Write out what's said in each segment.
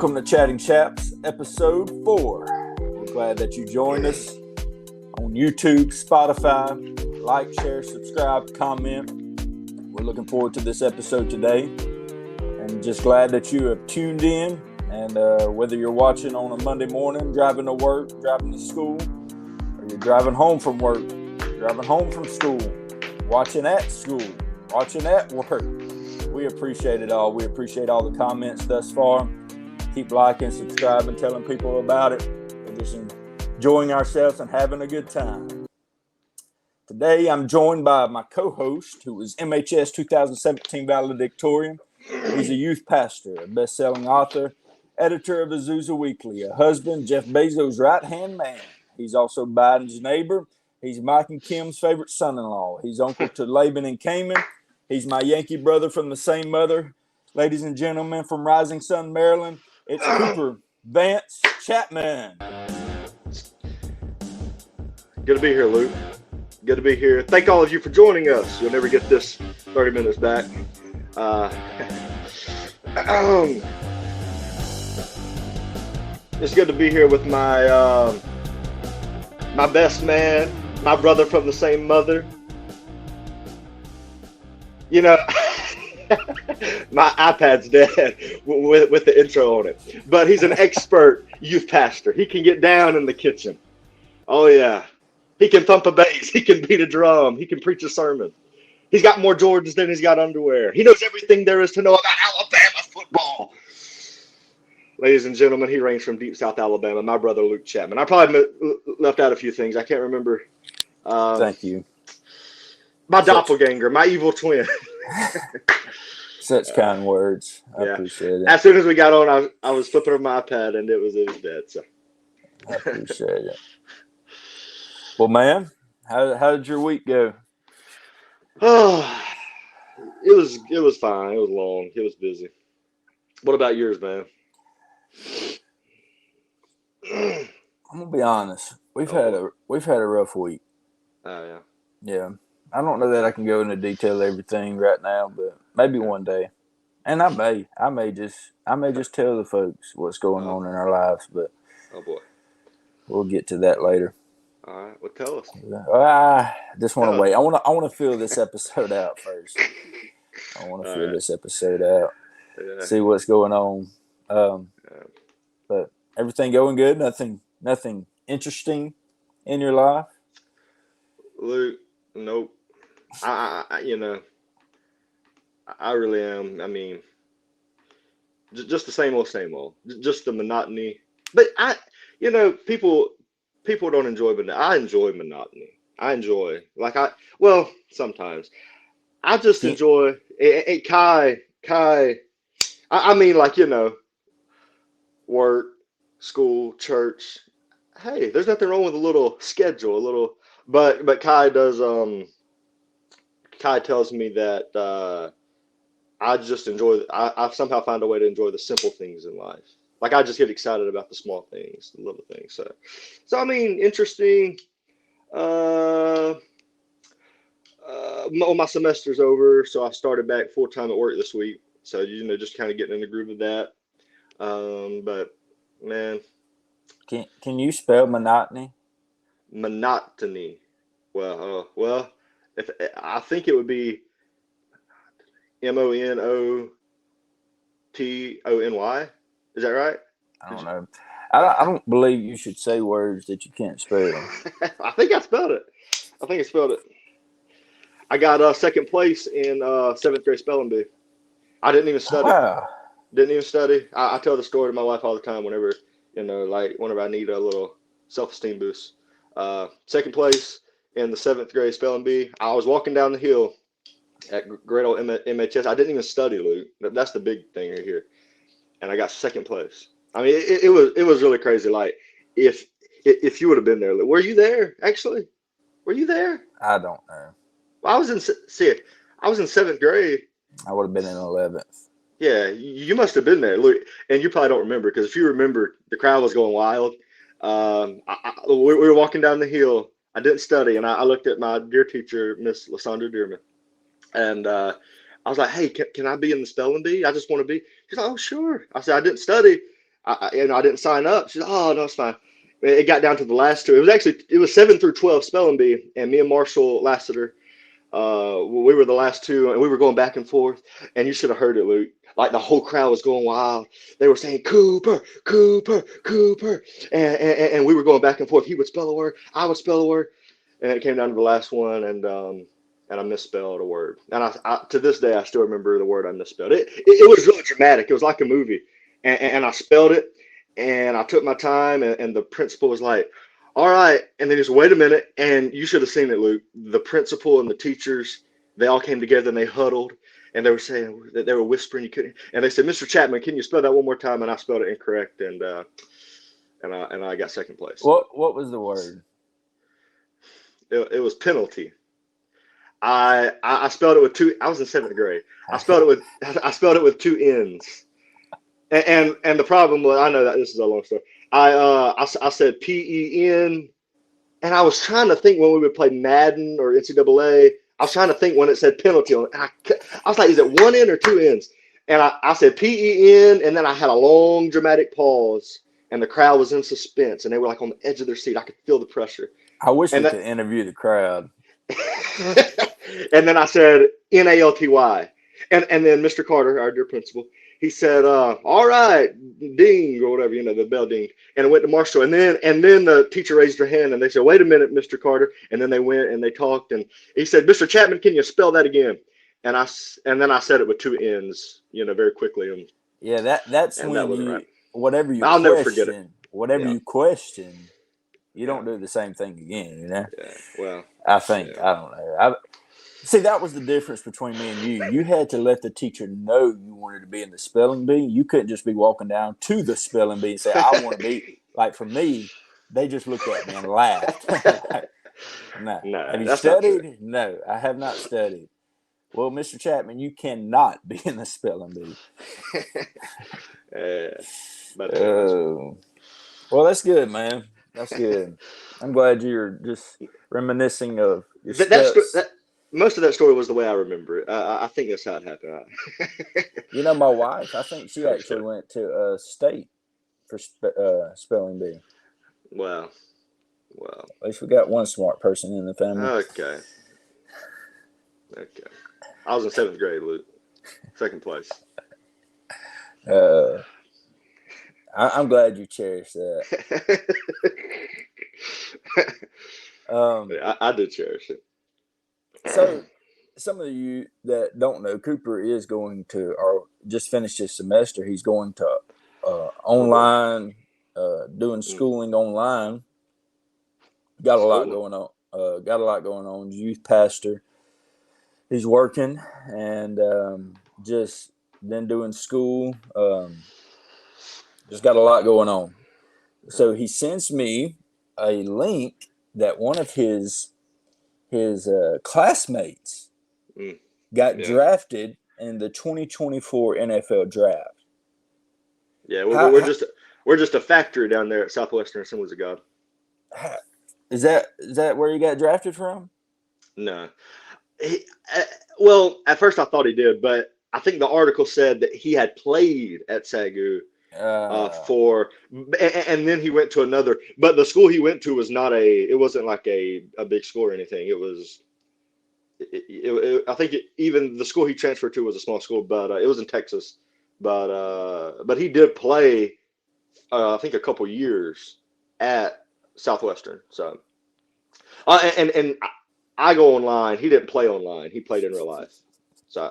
Welcome to Chatting Chaps, episode 4. We're glad that you joined us on YouTube, Spotify. Like, share, subscribe, comment. We're looking forward to this episode today, and just glad that you have tuned in. And whether you're watching on a Monday morning, driving to work, driving to school, or you're driving home from work, driving home from school, watching at school, watching at work, we appreciate it all. We appreciate all the comments thus far. Keep liking, subscribing, telling people about it. We're just enjoying ourselves and having a good time. Today, I'm joined by my co-host, who is MHS 2017 valedictorian. He's a youth pastor, a best-selling author, editor of Azusa Weekly, a husband, Jeff Bezos' right-hand man. He's also Biden's neighbor. He's Mike and Kim's favorite son-in-law. He's uncle to Laban and Cayman. He's my Yankee brother from the same mother. Ladies and gentlemen, from Rising Sun, Maryland, it's Cooper Vance Chapman. Good to be here, Luke. Good to be here. Thank all of you for joining us. You'll never get this 30 minutes back. It's good to be here with my my best man, my brother from the same mother. You know, my iPad's dead with the intro on it. But he's an expert youth pastor. He can get down in the kitchen. Oh, yeah. He can thump a bass. He can beat a drum. He can preach a sermon. He's got more Jordans than he's got underwear. He knows everything there is to know about Alabama football. Ladies and gentlemen, he reigns from deep South Alabama. My brother, Luke Chapman. I probably left out a few things. I can't remember. Thank you. My doppelganger, my evil twin. Such kind words. I appreciate it. As soon as we got on, I was flipping on my iPad, and it was dead. So I appreciate it. Well, man, how did your week go? Oh, it was fine. It was long. It was busy. What about yours, man? I'm gonna be honest. We've had a rough week. Oh yeah. Yeah. I don't know that I can go into detail everything right now, but maybe one day. And I may just tell the folks what's going on in our lives, but oh boy, we'll get to that later. All right, well, tell us. I just want to wait. I want to fill this episode out first. I want to fill this episode out. Yeah. See what's going on. But everything going good. Nothing interesting in your life. Luke, nope. I really am. I mean, just the same old. Just the monotony. But people don't enjoy monotony. I enjoy monotony. Sometimes. I just enjoy it. Kai. I mean, work, school, church. Hey, there's nothing wrong with a little schedule, but Kai does. Kai tells me that I just enjoy. I somehow find a way to enjoy the simple things in life. Like I just get excited about the small things, the little things. So I mean, interesting. My semester's over, so I started back full time at work this week. So just kind of getting in the groove of that. But man, can you spell monotony? Monotony. Well, if I think it would be MONOTONY. Is that right? I don't know. I don't believe you should say words that you can't spell. I think I spelled it. I got second place in 7th grade spelling bee. I didn't even study. Wow. Didn't even study. I tell the story to my wife all the time whenever I need a little self-esteem boost. Second place in the 7th grade spelling bee. I was walking down the hill at great old MHS. I didn't even study, Luke. That's the big thing right here. And I got second place. I mean, it was really crazy. Like if you would have been there, were you there? Actually, were you there? I don't know. Well, I was in 7th grade. I would have been in 11th. Yeah, you must have been there, Luke, and you probably don't remember because if you remember, the crowd was going wild. We were walking down the hill. I didn't study, and I looked at my dear teacher, Miss Lysandra Dearman, and I was like, "Hey, can I be in the spelling bee? I just want to be." She's like, "Oh, sure." I said, "I didn't study." I didn't sign up. She said, oh, no, it's fine. It got down to the last two. It was 7 through 12 spelling bee, and me and Marshall Lassiter, we were the last two, and we were going back and forth. And you should have heard it, Luke. Like the whole crowd was going wild. They were saying Cooper, Cooper, Cooper, and we were going back and forth. He would spell a word, I would spell a word, and it came down to the last one, and I misspelled a word. And I to this day I still remember the word I misspelled. It was really dramatic. It was like a movie, and I spelled it, and I took my time, and the principal was like, all right. And then he said, wait a minute. And you should have seen it, Luke. The principal and the teachers, they all came together and they huddled and they were saying that they were whispering. You couldn't. And they said, Mr. Chapman, can you spell that one more time? And I spelled it incorrect. And I got second place. What was the word? It was penalty. I spelled it with two. I was in 7th grade. I spelled it with two N's. And the problem was, I know that this is a long story. I said PEN, and I was trying to think when we would play Madden or NCAA. I was trying to think when it said penalty on it. I was like, is it one N or two N's? And I said PEN, and then I had a long dramatic pause, and the crowd was in suspense, and they were like on the edge of their seat. I could feel the pressure. I wish we could interview the crowd. And then I said NALTY, and then Mr. Carter, our dear principal, he said, all right, ding, or whatever, the bell dinged. And it went to Marshall. And then the teacher raised her hand and they said, wait a minute, Mr. Carter. And then they went and they talked. And he said, Mr. Chapman, can you spell that again? And then I said it with two N's, very quickly. And yeah, that's when that wasn't right. Whatever you I'll question, never forget it. Whatever you question, you don't do the same thing again, Yeah, well. I think, I don't know. See, that was the difference between me and you. You had to let the teacher know you wanted to be in the spelling bee. You couldn't just be walking down to the spelling bee and say, I want to be. Like for me, they just looked at me and laughed. No. Have you studied? No, I have not studied. Well, Mr. Chapman, you cannot be in the spelling bee. Well, that's good, man. That's good. I'm glad you're just reminiscing of your steps. Most of that story was the way I remember it. I think that's how it happened. My wife, I think she actually went to state for spelling bee. Well. At least we got one smart person in the family. Okay. I was in 7th grade, Luke. Second place. I'm glad you cherish that. I do cherish it. So, some of you that don't know, Cooper is going to, or just finished his semester. He's going to online, doing schooling online. Got a lot going on. Youth pastor. He's working and just been doing school. Just got a lot going on. So he sends me a link that one of his classmates got drafted in the 2024 NFL draft. Yeah, we're just a factory down there at Southwestern Assemblies of God. Is that where you got drafted from? No. Well, at first I thought he did, but I think the article said that he had played at SAGU and then he went to another, but the school he went to was it wasn't like a big school or anything. It was, I think even the school he transferred to was a small school, but it was in Texas. But he did play, I think, a couple years at Southwestern. So, and I go online. He didn't play online. He played in real life. So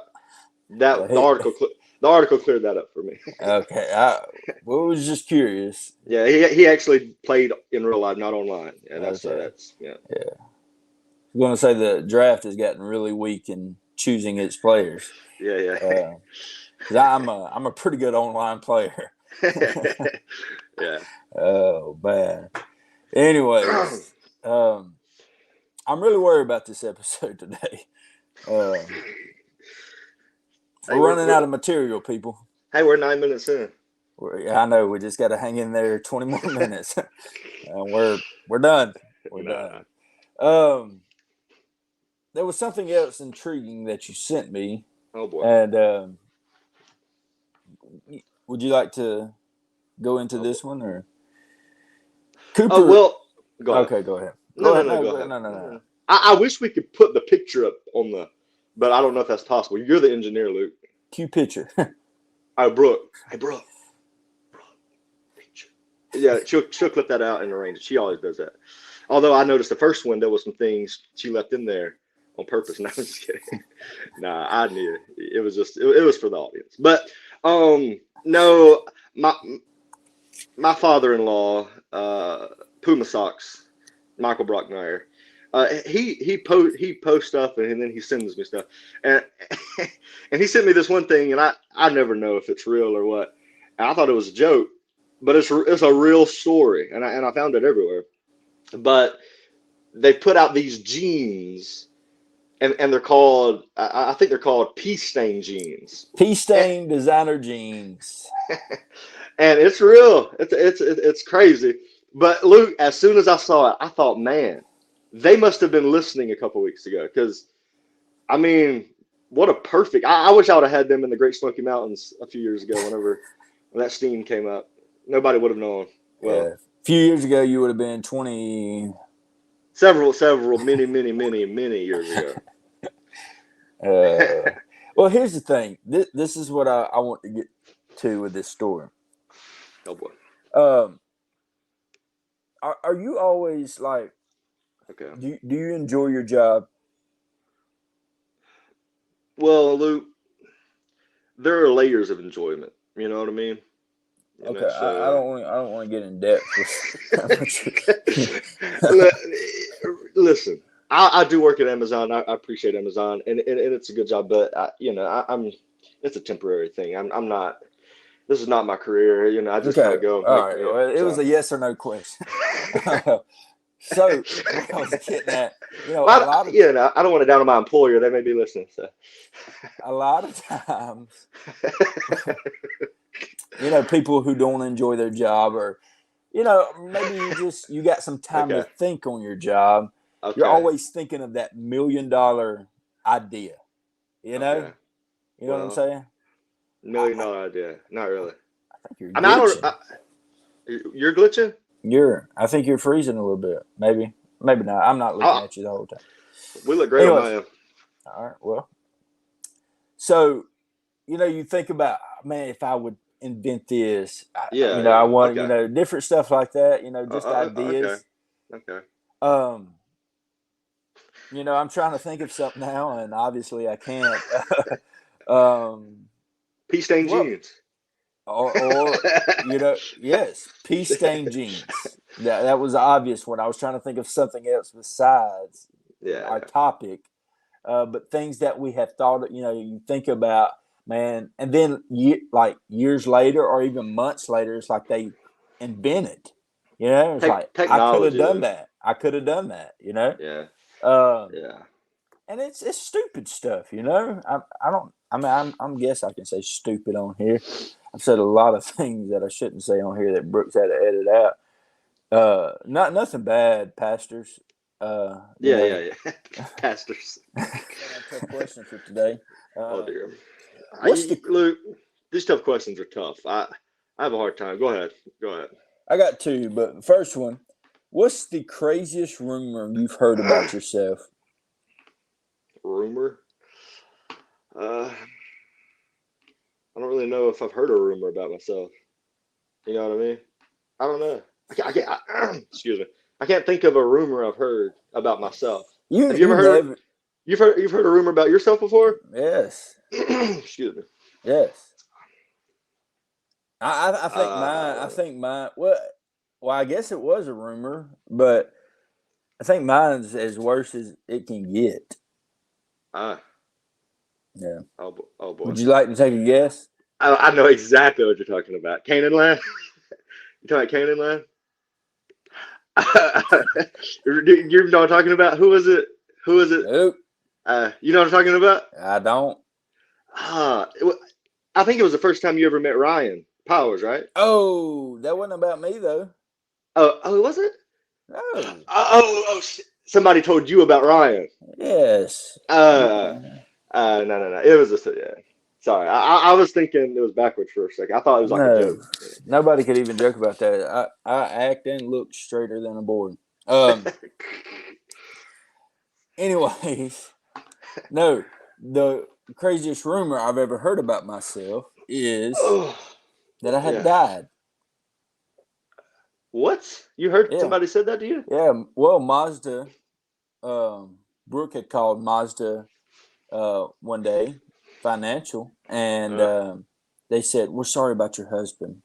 the article cleared that up for me. Okay, I was just curious. Yeah, he actually played in real life, not online. Yeah, that's yeah. I'm going to say the draft has gotten really weak in choosing its players. Yeah. Because I'm a pretty good online player. Yeah. Oh, bad. Anyways, I'm really worried about this episode today. We're running out of material, people. Hey, we're 9 minutes in. I know. We just got to hang in there 20 more minutes. And we're done. We're done. There was something else intriguing that you sent me. Oh, boy. And would you like to go into Oh, this one or oh Cooper? well, go ahead. Okay, go ahead. No, Go no, ahead. no, No, go ahead. no. I wish we could put the picture up on the, but I don't know if that's possible. You're the engineer, Luke. Cue picture. Oh, Brooke. Hey, Brooke. Picture. Yeah, she'll clip that out and arrange it. She always does that. Although I noticed the first one, there was some things she left in there on purpose. No, I'm just kidding. Nah, I knew it. It was just it was for the audience. But no, my father-in-law, Puma Socks, Michael Brockmeyer. He posts stuff and then he sends me stuff and and he sent me this one thing and I never know if it's real or what. And I thought it was a joke, but it's a real story and I found it everywhere. But they put out these jeans and they're called I think they're called pea stain jeans. Pea stain designer jeans. And it's real. It's crazy. But Luke, as soon as I saw it, I thought, man, they must have been listening a couple weeks ago. Because, I mean, what a perfect. I wish I would have had them in the Great Smoky Mountains a few years ago when that steam came up. Nobody would have known. Well, Yeah. A few years ago, you would have been 20. several, many years ago. Well, here's the thing. This is what I want to get to with this story. Oh, boy. Are you always like, Okay. do you enjoy your job? Well, Luke, there are layers of enjoyment. You know what I mean? You know, Okay, so, I don't want to get in depth listen, I do work at Amazon. I appreciate Amazon, and it's a good job. But I'm it's a temporary thing. I'm not. This is not my career. You know, I just kind of go. All right. Well, it was a yes or no question. So what I was getting at, a lot of I don't want to down on my employer. They may be listening. So a lot of times, people who don't enjoy their job, or maybe you got some time to think on your job. Okay. You're always thinking of that $1 million idea. You know what I'm saying? $1 million idea. Not really. I think you're glitching. You're glitching? I think you're freezing a little bit. Maybe not. I'm not looking at you the whole time. We look great on my end. All right. Well, so, you think about, man, if I would invent this, I want, different stuff like that, just ideas. Okay. I'm trying to think of something now, and obviously I can't. Pea stain jeans. Or yes, pea stain jeans. That was the obvious one. I was trying to think of something else besides our topic, but things that we have thought. You think about, man, and then years later, or even months later, it's like they invented. It's like I could have done that. I could have done that. Yeah. And it's stupid stuff. I'm guess I can say stupid on here. I've said a lot of things that I shouldn't say on here that Brooks had to edit out. Nothing bad, pastors. Yeah. Pastors. Tough question for today. Oh dear. Luke, these tough questions are tough. I have a hard time. Go ahead. I got two, but the first one: what's the craziest rumor you've heard about yourself? Rumor? I don't really know if I've heard a rumor about myself. You know what I mean? I don't know. I can't. Excuse me. I can't think of a rumor I've heard about myself. Have you ever heard? You've heard a rumor about yourself before? Yes. Excuse me. Yes. I think mine. Well, I guess it was a rumor, but I think mine's as worse as it can get. Yeah. Oh boy. Would you like to take a guess? I know exactly what you're talking about. Canaan land? You talking about Canaan land? You know what I'm talking about? Who is it? Nope. You know what I'm talking about? I don't. I think it was the first time you ever met Ryan Powers, right? Oh, that wasn't about me though. Oh, was it? No. Oh, somebody told you about Ryan. Yes. No. It was just Sorry, I was thinking it was backwards for a second. I thought it was like a No, joke. nobody could even joke about that. I act and look straighter than a board. Anyways, no, the craziest rumor I've ever heard about myself is Oh, that I had yeah. died. What? You heard Yeah, somebody said that to you? yeah. Well, Mazda, Brooke had called Mazda one day, financial, and Uh, they said, "We're sorry about your husband,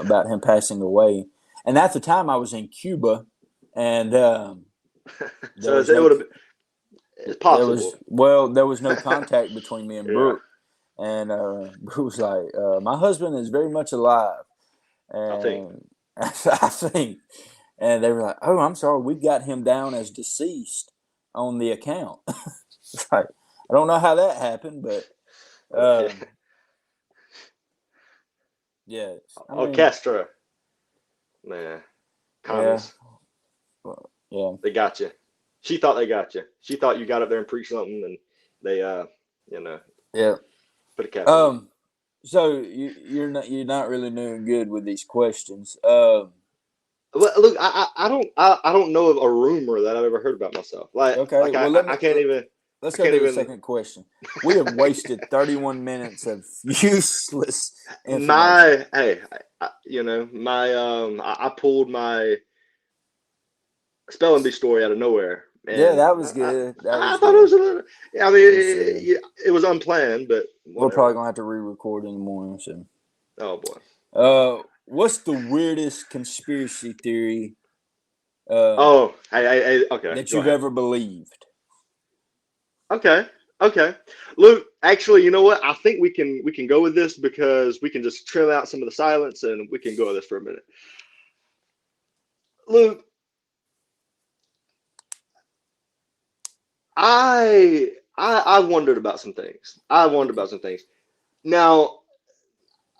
about him passing away." And at the time, I was in Cuba, and there so was it no, would have been. It's possible. there was no contact between me and Yeah, Brooke, and Brooke was like, "My husband is very much alive," I think. and I think, and they were like, "Oh, I'm sorry, we got him down as deceased on the account." It's like, I don't know how that happened, but Okay. um, yes, I mean, Orchestra. Man, yeah, commies. well, yeah, They got you. She thought they got you. She thought you got up there and preached something, and they, you know, yeah. put a cap on you. Um, so you're not really doing good with these questions. Well, look, I don't know of a rumor that I've ever heard about myself. Okay, Like well I can't even let's I go can't to the even second question. We have wasted 31 minutes of useless information. my hey my I pulled my spelling bee story out of nowhere, Yeah, and that was good. That I was thought it good. was a little. Yeah, I mean, Let me see. it was unplanned, but We're probably whatever. gonna have to re-record in the morning. So, Oh boy. Oh boy. what's the weirdest conspiracy theory uh, Oh, okay, that go you've ahead. ever believed? Okay, okay. Luke, actually, you know what? I think we can go with this because we can just trim out some of the silence and we can go with this for a minute. Luke, I wondered about some things. I wondered Okay. about some things. Now,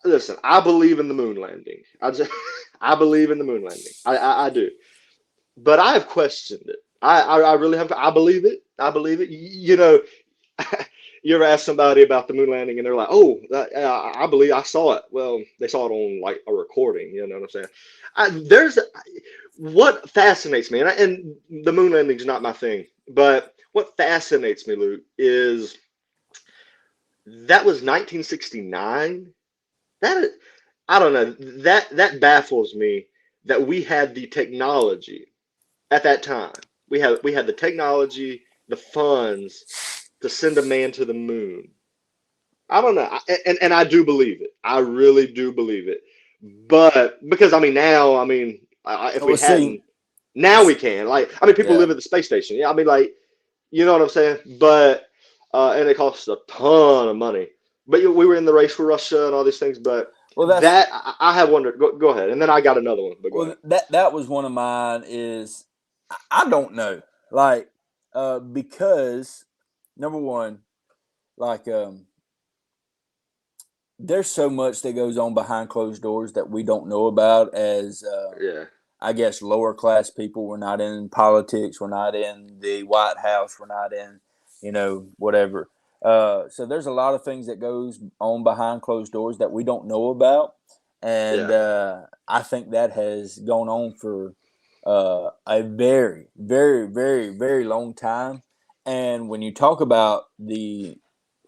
listen, I believe in the moon landing. I believe in the moon landing. I do. But I have questioned it. I really have. I believe it. I believe it. You ever ask somebody about the moon landing and they're like, "Oh, I believe I saw it." Well, they saw it on like a recording. You know what I'm saying? There's what fascinates me, and the moon landing is not my thing, but what fascinates me, Luke, is that was 1969. That I don't know. That baffles me that we had the technology at that time. We had the technology, the funds to send a man to the moon. I don't know, and I do believe it. I really do believe it. But because I mean now, I mean, if we Well, see, hadn't, now we can. Like I mean, people yeah. live at the space station. Yeah, I mean, like you know what I'm saying. But and it costs a ton of money. But we were in the race for Russia and all these things. But Well, that I have wondered. Go ahead, and then I got another one. But go ahead. that was one of mine. Is I don't know, like, because number one, like, there's so much that goes on behind closed doors that we don't know about as Yeah, I guess lower class people. We're not in politics. We're not in the White House. We're not in, whatever. So there's a lot of things that goes on behind closed doors that we don't know about, and yeah. I think that has gone on for a very, very, very, very long time. And when you talk about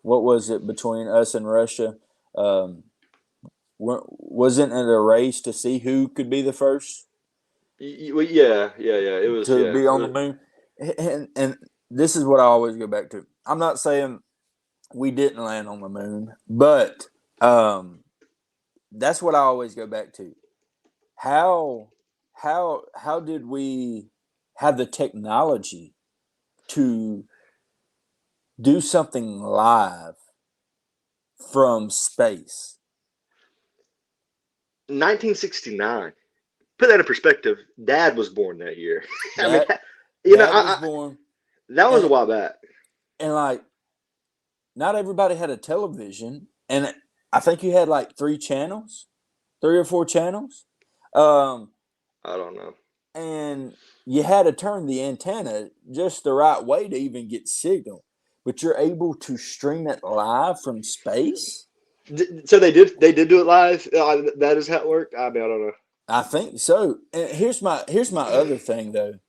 what was it between us and Russia? Um, wasn't it a race to see who could be the first Well, yeah, yeah, yeah. It was, to yeah. be on the moon? And this is what I always go back to. I'm not saying we didn't land on the moon, but um, that's what I always go back to. How how did we have the technology to do something live from space? 1969. Put that in perspective. Dad was born that year. I mean, That you know, Dad was born, that was a and while back. like not everybody had a television, and I think you had like three or four channels, um, I don't know. and you had to turn the antenna just the right way to even get signal but you're able to stream it live from space. So they did do it live. That is how it worked. I mean, I don't know. I think so. And here's my other thing though.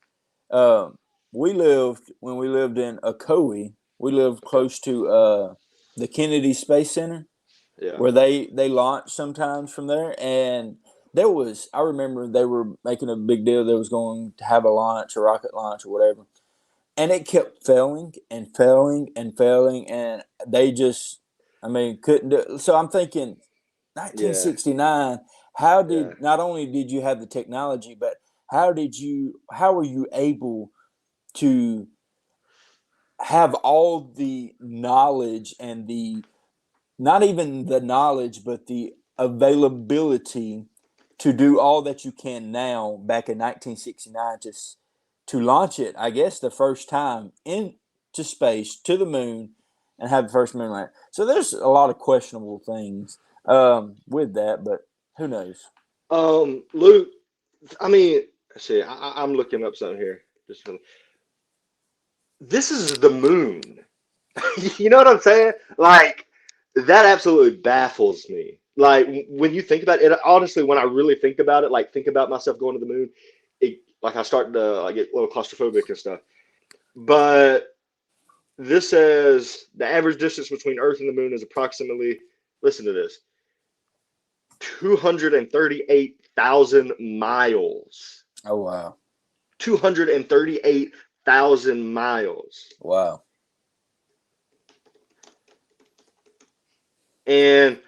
When we lived in Ocoee, we lived close to the Kennedy Space Center, Yeah. where they launch sometimes from there. And I remember they were making a big deal. They was going to have a rocket launch or whatever. And it kept failing and failing and failing. And they just, couldn't do it. So I'm thinking 1969, not only did you have the technology, but how were you able to have all the knowledge and not even the knowledge, but the availability to do all that you can now back in 1969 to launch it, I guess, the first time into space, to the moon, and have the first moon landing. So there's a lot of questionable things with that, but who knows? Luke, I mean, see, I'm looking up something here. This is the moon. You know what I'm saying? Like, that absolutely baffles me. Like, when you think about it, honestly, when I really think about it, like think about myself going to the moon, I start to get a little claustrophobic and stuff. But this says the average distance between Earth and the moon is approximately, listen to this, 238,000 miles. Oh, wow. 238,000 miles. Wow. And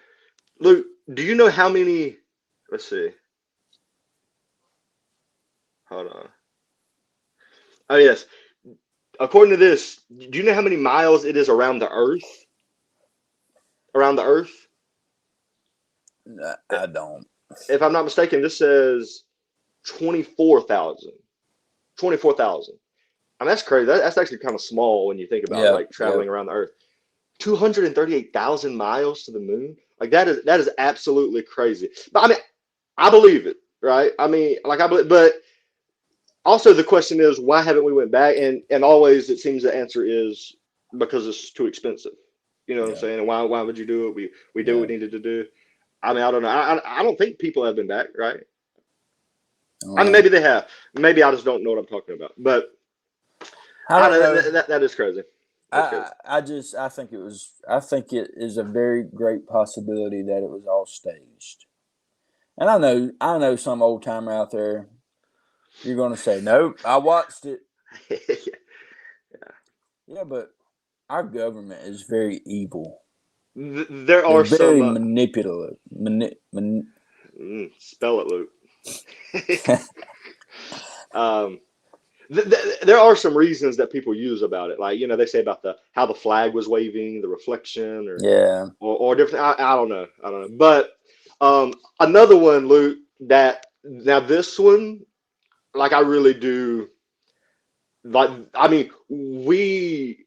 Luke, do you know how many? Let's see. Hold on. Oh, yes. According to this, do you know how many miles it is around the Earth? Around the Earth? I don't. If I'm not mistaken, this says 24,000. 24,000. I mean, that's crazy. That's actually kind of small when you think about it, like traveling around the Earth. 238,000 miles to the moon. Like that is absolutely crazy. But I mean, I believe it, right? I mean, like I believe, but also the question is, why haven't we went back? And always it seems the answer is because it's too expensive. You know what I'm saying? And why would you do it? We did what we needed to do. I mean, I don't know. I don't think people have been back, right? I mean, maybe they have. Maybe I just don't know what I'm talking about. But I don't know. That is crazy. I think it is a very great possibility that it was all staged. And I know some old timer out there, you're going to say, nope, I watched it. Yeah, but our government is very evil. There are very some manipulative. Spell it, Luke. There are some reasons that people use about it, like they say about how the flag was waving, the reflection, or different. I don't know, But another one, Luke. That now this one, like I really do. Like I mean, we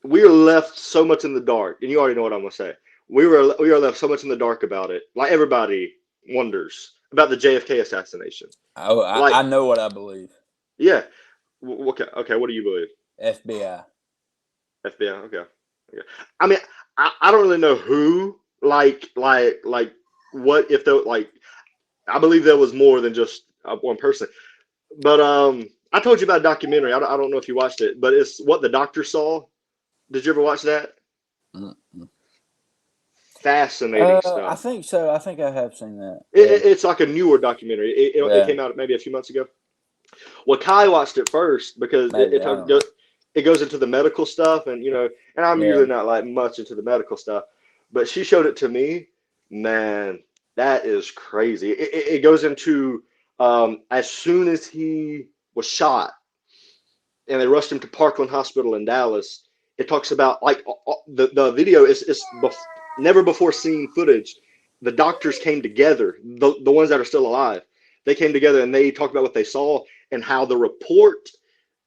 are left so much in the dark, and you already know what I'm gonna say. We are left so much in the dark about it. Like everybody wonders about the JFK assassination. Oh, I know what I believe. Yeah. Okay. What do you believe? FBI. Okay. I mean, I don't really know who. Like what if there I believe there was more than just one person. But I told you about a documentary. I don't know if you watched it, but it's What the Doctor Saw. Did you ever watch that? Mm-mm. Fascinating stuff. I think so. I think I have seen that. It's like a newer documentary. It came out maybe a few months ago. Well, Kai watched it first because it goes into the medical stuff, and and I'm usually not like much into the medical stuff, but she showed it to me. Man, that is crazy. It goes into as soon as he was shot, and they rushed him to Parkland Hospital in Dallas. It talks about like the video is never before seen footage. The doctors came together, the ones that are still alive. They came together and they talked about what they saw and how the report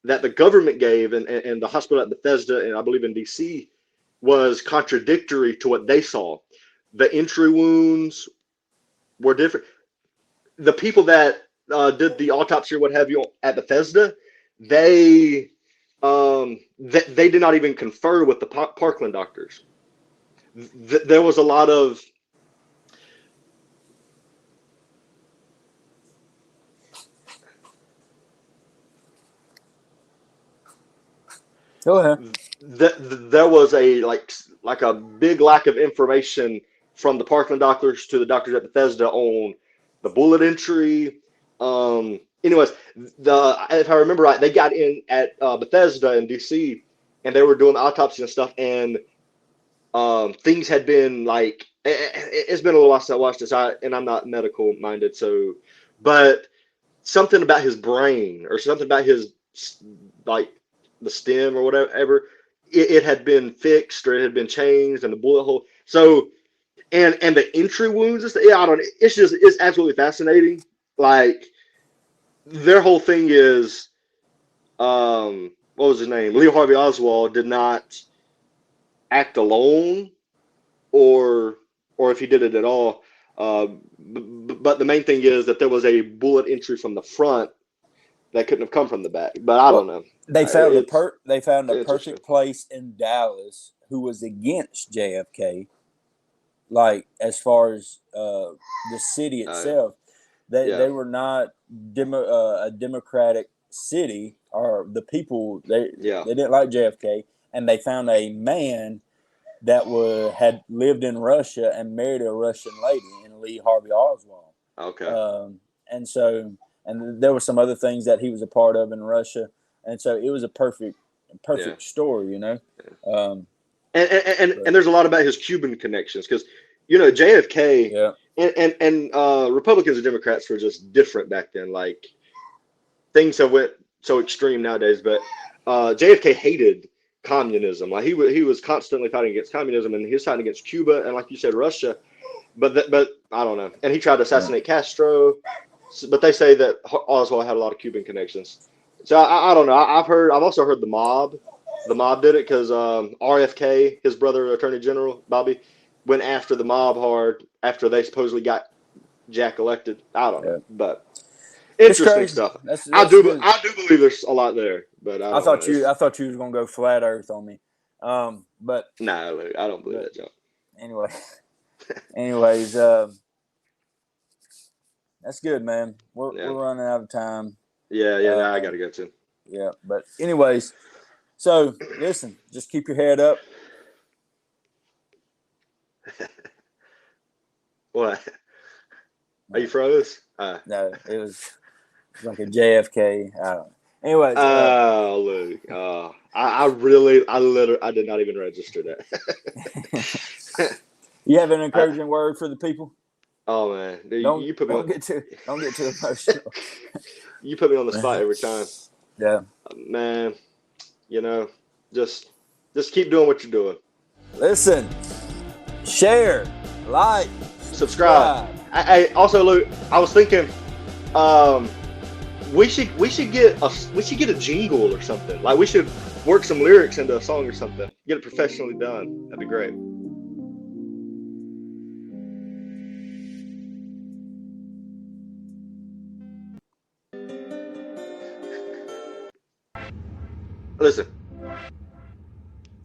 that the government gave and the hospital at Bethesda and I believe in DC was contradictory to what they saw. The entry wounds were different. The people that did the autopsy or what have you at Bethesda, they they did not even confer with the Parkland doctors. There was a lot of Go ahead. there was a like a big lack of information from the Parkland doctors to the doctors at Bethesda on the bullet entry. Anyways, if I remember right, they got in at Bethesda in DC, and they were doing the autopsy and stuff, and things had been like it's been a little while since I watched this, and I'm not medical minded, so but something about his brain or something about his like the stem or whatever, it had been fixed or it had been changed, and the bullet hole. So and the entry wounds and stuff, yeah, I don't. It's absolutely fascinating. Like their whole thing is, what was his name? Lee Harvey Oswald did not act alone, or if he did it at all. But the main thing is that there was a bullet entry from the front that couldn't have come from the back. But I don't know. They found a perfect place in Dallas who was against JFK. Like as far as the city itself, they were not a democratic city, or the people they didn't like JFK, and they found a man that had lived in Russia and married a Russian lady, in Lee Harvey Oswald. Okay. And there were some other things that he was a part of in Russia, and so it was a perfect story, you know. And there's a lot about his Cuban connections, because JFK and Republicans and Democrats were just different back then. Like things have went so extreme nowadays, but JFK hated communism. Like he was constantly fighting against communism, and he was fighting against Cuba and, like you said, Russia. But I don't know. And he tried to assassinate Castro. But they say that Oswald had a lot of Cuban connections. So I don't know. I've also heard the mob. The mob did it because RFK, his brother, Attorney General Bobby, went after the mob hard after they supposedly got Jack elected. I don't know, but interesting stuff. I do believe there's a lot there, but I thought you was gonna go flat Earth on me, but no, I don't believe that, John. Anyways, that's good, man. We're running out of time. Yeah, I gotta go too. Yeah, but anyways, so listen, just keep your head up. What? Are you froze? No, it was like a JFK. I don't know. Anyways. Luke. I did not even register that. You have an encouraging word for the people? Oh man, don't get too emotional. You put me on the spot every time. Yeah, man. Just keep doing what you're doing. Listen, share, like, subscribe. I also, Luke, I was thinking, we should get a jingle or something. Like we should work some lyrics into a song or something. Get it professionally done. That'd be great. Listen,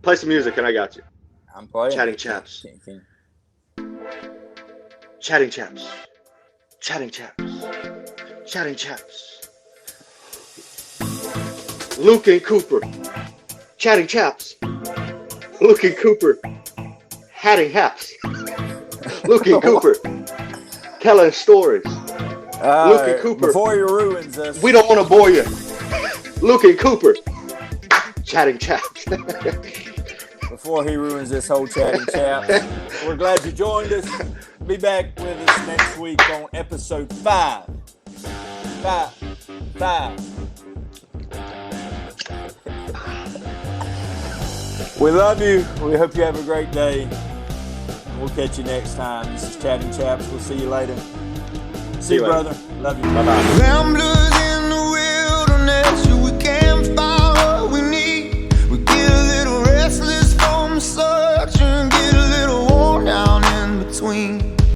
play some music and I got you. I'm playing. Chatting Chaps. Chatting Chaps. Chatting Chaps. Chatting Chaps. Luke and Cooper. Chatting Chaps. Luke and Cooper. Hatting Haps. Luke and Cooper. Telling stories. Luke and Cooper. Before he ruins us. We don't want to bore you. Luke and Cooper. Chatting Chaps. Before he ruins this whole Chatting Chaps. We're glad you joined us. Be back with us next week on episode 5. 5. We love you. We hope you have a great day. We'll catch you next time. This is Chatting Chaps. We'll see you later. See you, brother. Love you. Bye-bye. Ramblers in the wilderness,